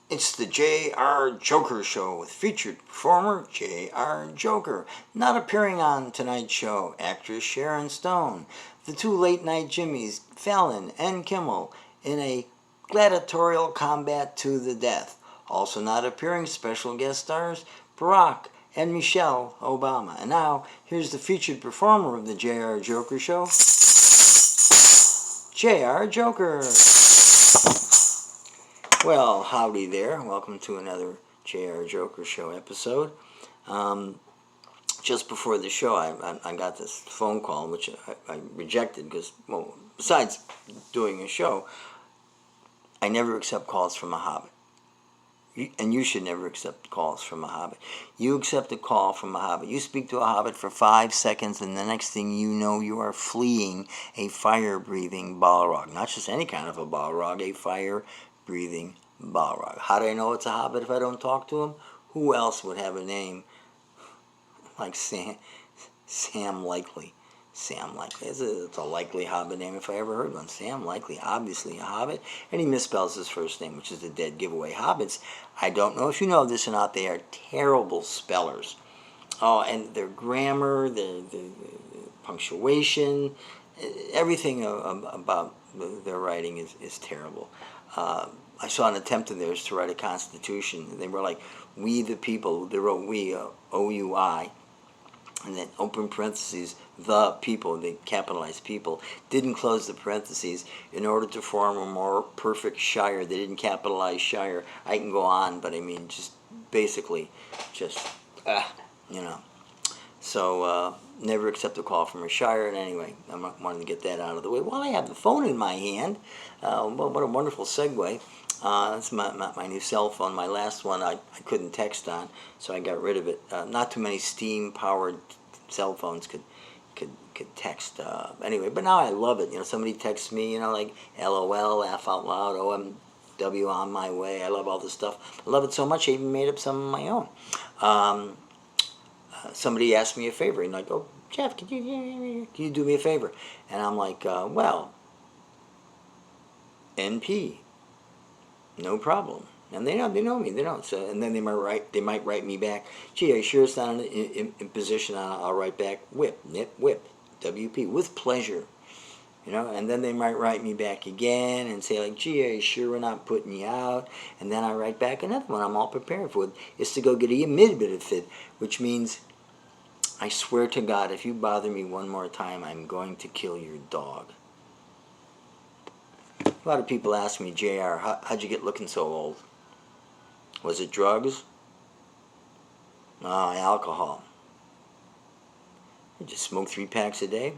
It's the J.R. Joker Show with featured performer J.R. Joker. Not appearing on tonight's show, actress Sharon Stone, the two late-night Jimmys, Fallon and Kimmel, in a gladiatorial combat to the death. Also not appearing, special guest stars Barack and Michelle Obama. And now, here's the featured performer of the J.R. Joker Show, J.R. Joker. Well, howdy there. Welcome to another J.R. Joker Show episode. Just before the show, I got this phone call, which I rejected because, well, besides doing a show, I never accept calls from a Hobbit. And you should never accept calls from a Hobbit. You accept a call from a Hobbit. You speak to a Hobbit for 5 seconds, and the next thing you know, you are fleeing a fire-breathing Balrog. Not just any kind of a Balrog, a fire-breathing Balrog. How do I know it's a Hobbit if I don't talk to him? Who else would have a name like Sam Likely? Sam Likely. It's a likely Hobbit name if I ever heard one. Sam Likely, obviously a Hobbit. And he misspells his first name, which is the dead giveaway. Hobbits, I don't know if you know this or not, they are terrible spellers. Oh, and their grammar, their punctuation, everything about their writing is terrible. I saw an attempt of theirs to write a constitution. They were like, we the people. They wrote we, O-U-I, and then open parentheses, the people, they capitalized people, didn't close the parentheses in order to form a more perfect shire. They didn't capitalize shire. I can go on, but I mean, just basically, you know. So, never accept a call from a shire. And anyway, I wanted to get that out of the way. While I have the phone in my hand, well, what a wonderful segue. It's my new cell phone. My last one I couldn't text on, so I got rid of it. Not too many steam-powered cell phones could text. Anyway, but now I love it. You know, somebody texts me, you know, like LOL, laugh out loud, OMW, on my way. I love all this stuff. I love it so much I even made up some of my own. Somebody asked me a favor, and like, oh, Jeff, can you do me a favor? And I'm like, well, NP. No problem. And they know me. They don't. So, and then they might write me back. Gee, are you sure it's not in position? I'll write back. Whip, nip, whip, WP, with pleasure. You know. And then they might write me back again and say like, gee, are you sure we're not putting you out? And then I write back another one. I'm all prepared for it. It's to go get a benefit, which means, I swear to God, if you bother me one more time, I'm going to kill your dog. A lot of people ask me, JR, how'd you get looking so old? Was it drugs? No, alcohol. You just smoke 3 packs a day?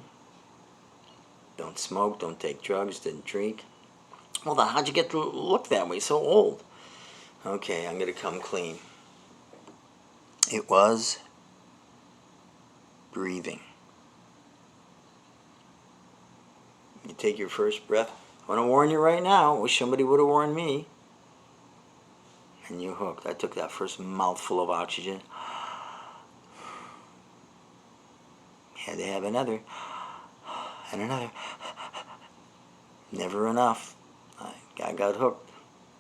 Don't smoke, don't take drugs, didn't drink. Well, then how'd you get to look that way, so old? Okay, I'm going to come clean. It was breathing. You take your first breath. I want to warn you right now, wish somebody would have warned me. And you hooked. I took that first mouthful of oxygen. Had to have another. And another. Never enough. I got hooked.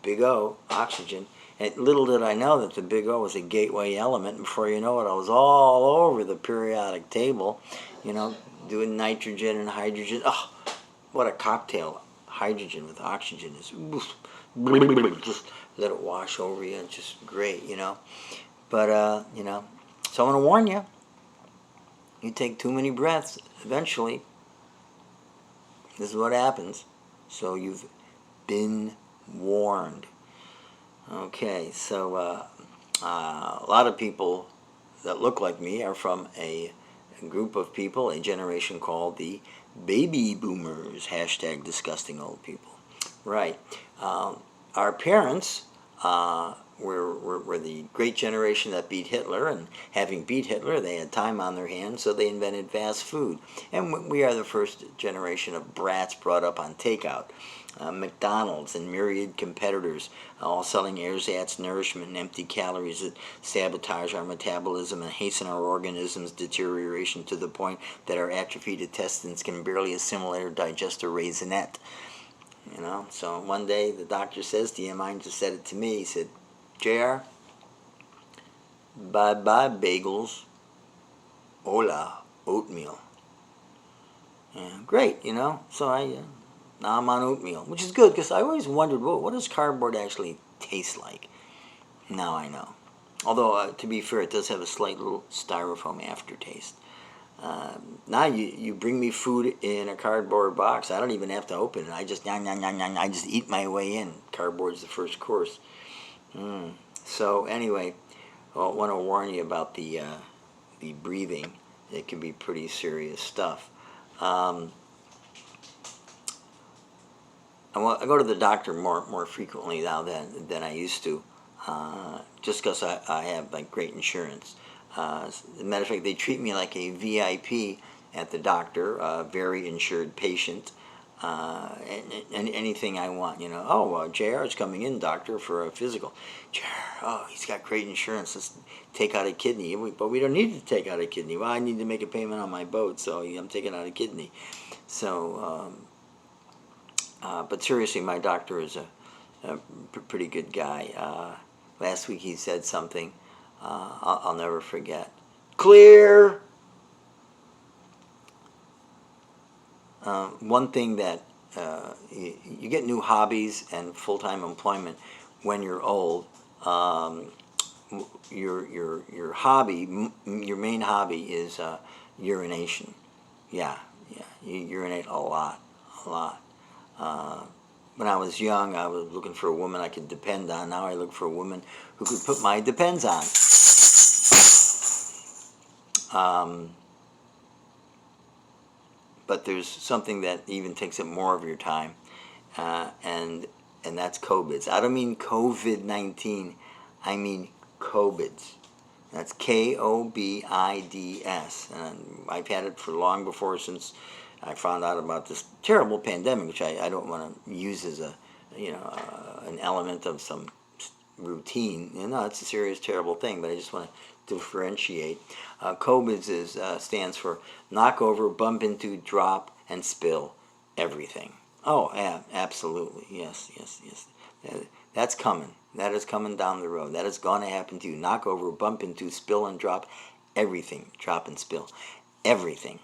Big O, oxygen. And little did I know that the big O was a gateway element. Before you know it, I was all over the periodic table, you know, doing nitrogen and hydrogen. Oh, what a cocktail. Hydrogen with oxygen is just let it wash over you. It's just great, you know. But, you know, so I'm going to warn you. You take too many breaths, eventually, this is what happens. So you've been warned. Okay, so a lot of people that look like me are from a group of people, a generation called the baby boomers, hashtag disgusting old people. Right. Our parents were the great generation that beat Hitler, and having beat Hitler, they had time on their hands, so they invented fast food. And we are the first generation of brats brought up on takeout. McDonald's and myriad competitors, all selling ersatz nourishment and empty calories that sabotage our metabolism and hasten our organism's deterioration to the point that our atrophied intestines can barely assimilate or digest a raisinette. You know, so one day the doctor says to you, mine just said it to me, he said, JR, bye-bye bagels, hola oatmeal. Yeah, great, So now I'm on oatmeal, which is good because I always wondered, what does cardboard actually taste like? Now I know. Although, to be fair, it does have a slight little styrofoam aftertaste. Now you bring me food in a cardboard box. I don't even have to open it. I just I just eat my way in. Cardboard's the first course. So anyway, I want to warn you about the breathing. It can be pretty serious stuff. I go to the doctor more frequently now than I used to, just because I have like great insurance. As a matter of fact, they treat me like a VIP at the doctor, a very insured patient. And anything I want, JR is coming in, doctor, for a physical. JR, he's got great insurance. Let's take out a kidney. But we don't need to take out a kidney. Well, I need to make a payment on my boat, so I'm taking out a kidney. So, but seriously, my doctor is a pretty good guy. Last week he said something I'll never forget. Clear! One thing that you get new hobbies and full-time employment when you're old. Your hobby, your main hobby is urination. Yeah, you urinate a lot. When I was young, I was looking for a woman I could depend on. Now I look for a woman who could put my depends on. But there's something that even takes up more of your time, and that's COVIDs. I don't mean COVID-19. I mean COVIDs. That's KOBIDS. And I've had it for long before, since I found out about this terrible pandemic, which I don't want to use as an element of some routine. It's a serious, terrible thing, but I just want to differentiate. COBIDS stands for knock over, bump into, drop, and spill everything. Oh, yeah, absolutely. Yes. That's coming. That is coming down the road. That is going to happen to you. Knock over, bump into, spill, and drop everything. Drop and spill everything.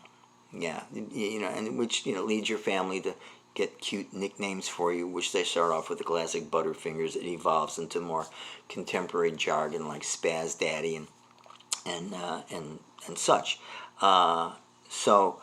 Yeah, and which leads your family to get cute nicknames for you, which they start off with the classic Butterfingers. It evolves into more contemporary jargon like Spaz Daddy and such. So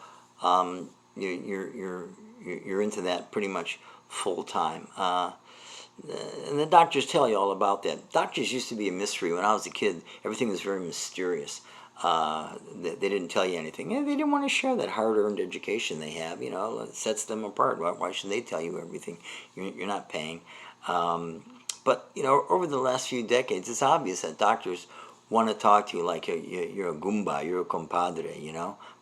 you're into that pretty much full time. And the doctors tell you all about that. Doctors used to be a mystery. When I was a kid, everything was very mysterious. They didn't tell you anything. They didn't want to share that hard-earned education they have. It sets them apart. Why should they tell you everything? You're not paying. But over the last few decades, it's obvious that doctors want to talk to you like you're a Goomba, you're a compadre,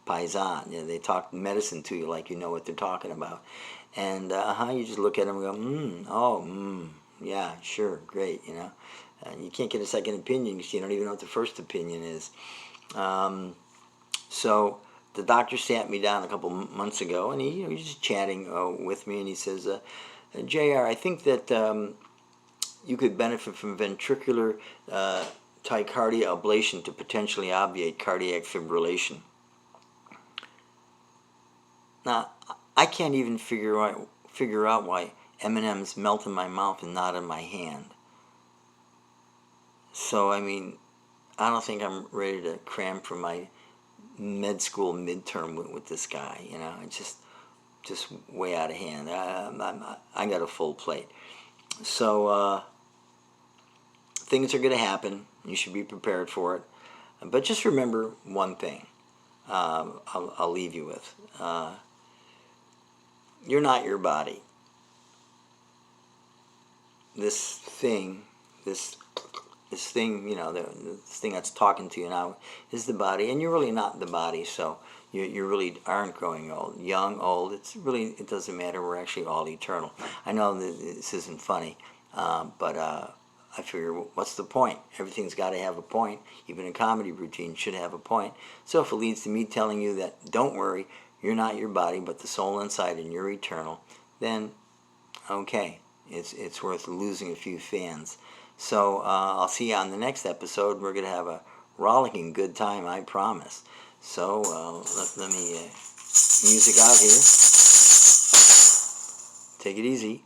paisan. They talk medicine to you like you know what they're talking about. And you just look at them and go, yeah, sure, great, And you can't get a second opinion because you don't even know what the first opinion is. So the doctor sat me down a couple months ago, and he was just chatting with me, and he says, JR, I think that you could benefit from ventricular tachycardia ablation to potentially obviate cardiac fibrillation. Now, I can't even figure out why M&Ms melt in my mouth and not in my hand. So, I don't think I'm ready to cram for my med school midterm with this guy. It's just way out of hand. I got a full plate. So, things are going to happen. You should be prepared for it. But just remember one thing I'll leave you with. You're not your body. This thing, this thing, this thing that's talking to you now is the body, and you're really not the body, so you really aren't growing old. Young, old, it doesn't matter. We're actually all eternal. I know that this isn't funny, but I figure, what's the point? Everything's got to have a point. Even a comedy routine should have a point. So if it leads to me telling you that, don't worry, you're not your body, but the soul inside, and you're eternal, then, okay, it's worth losing a few fans. So I'll see you on the next episode. We're going to have a rollicking good time, I promise. So let me music out here. Take it easy.